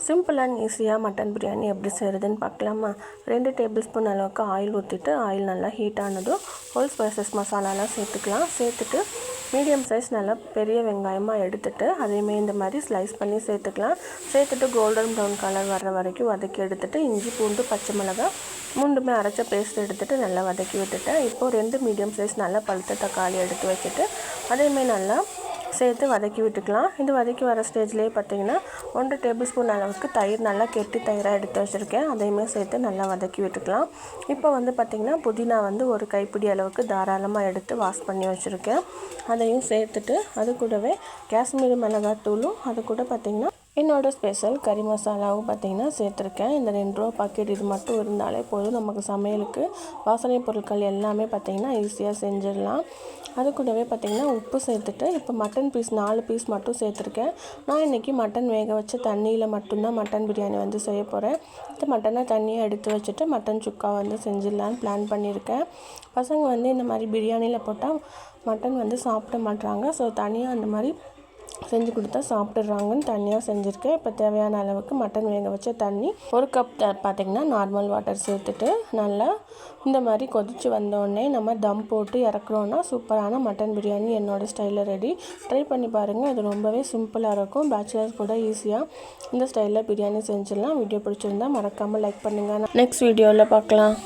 Simple and ஈஸியாக mutton biryani எப்படி செய்கிறதுன்னு பார்க்கலாமா. 2 டேபிள் ஸ்பூன் அளவுக்கு ஆயில் ஊற்றிட்டு ஆயில் நல்லா ஹீட் ஆனதும் ஹோல் ஸ்பைசஸ் மசாலாலாம் சேர்த்துக்கலாம். சேர்த்துட்டு மீடியம் சைஸ் நல்லா பெரிய வெங்காயமாக எடுத்துகிட்டு அதையுமே இந்த மாதிரி ஸ்லைஸ் பண்ணி சேர்த்துக்கலாம். சேர்த்துட்டு கோல்டன் ப்ரௌன் கலர் வர்ற வரைக்கும் வதக்கி எடுத்துகிட்டு இஞ்சி பூண்டு பச்சை மிளகாய் மூணுமே அரைச்ச பேஸ்ட் எடுத்துகிட்டு நல்லா வதக்கி விட்டுட்டேன். இப்போது 2 மீடியம் சைஸ் நல்லா பழுத்த தக்காளி எடுத்து வச்சுட்டு அதையுமே நல்லா சேர்த்து வதக்கி விட்டுக்கலாம். இது வதக்கி வர ஸ்டேஜ்லேயே பார்த்திங்கன்னா 1 டேபிள் ஸ்பூன் அளவுக்கு தயிர் நல்லா கெட்டி தயிராக எடுத்து வச்சுருக்கேன். அதையுமே சேர்த்து நல்லா வதக்கி விட்டுக்கலாம். இப்போ பார்த்திங்கன்னா புதினா ஒரு கைப்பிடி அளவுக்கு தாராளமாக எடுத்து வாஷ் பண்ணி வச்சுருக்கேன். அதையும் சேர்த்துட்டு அது கூடவே காஷ்மீரி மிளகாத்தூளும் அது கூட பார்த்திங்கன்னா என்னோடய ஸ்பெஷல் கறி மசாலாவும் பார்த்திங்கன்னா சேர்த்துருக்கேன். இந்த 2 ரூபா பாக்கெட் இது மட்டும் இருந்தாலே போதும். நமக்கு சமையலுக்கு வாசனை பொருட்கள் எல்லாமே பார்த்திங்கன்னா ஈஸியாக செஞ்சிடலாம். அது கூடவே பார்த்திங்கன்னா உப்பு சேர்த்துட்டு இப்போ மட்டன் பீஸ் 4 பீஸ் மட்டும் சேர்த்துருக்கேன். நான் இன்றைக்கி மட்டன் வேக வச்ச தண்ணியில் மட்டும்தான் மட்டன் பிரியாணி செய்ய போகிறேன். இந்த மட்டனை தண்ணியை எடுத்து வச்சுட்டு மட்டன் சுக்கா செஞ்சிடலான்னு பிளான் பண்ணியிருக்கேன். பசங்க இந்த மாதிரி பிரியாணியில் போட்டால் மட்டன் சாப்பிட மாட்டாங்க. ஸோ தனியாக அந்த மாதிரி செஞ்சு கொடுத்தா சாப்பிட்றாங்கன்னு தனியாக செஞ்சுருக்கேன். இப்போ தேவையான அளவுக்கு மட்டன் வேக வச்ச தண்ணி 1 கப் பார்த்திங்கன்னா நார்மல் வாட்டர் சேர்த்துட்டு நல்லா இந்த மாதிரி கொதித்து வந்தோடனே நம்ம தம் போட்டு இறக்குறோன்னா சூப்பரான மட்டன் பிரியாணி என்னோடய ஸ்டைலில் ரெடி. ட்ரை பண்ணி பாருங்கள். இது ரொம்பவே சிம்பிளாக இருக்கும். பேச்சுலர்ஸ் கூட ஈஸியாக இந்த ஸ்டைலில் பிரியாணி செஞ்சிடலாம். வீடியோ பிடிச்சிருந்தா மறக்காமல் லைக் பண்ணுங்கள். நெக்ஸ்ட் வீடியோவில் பார்க்கலாம்.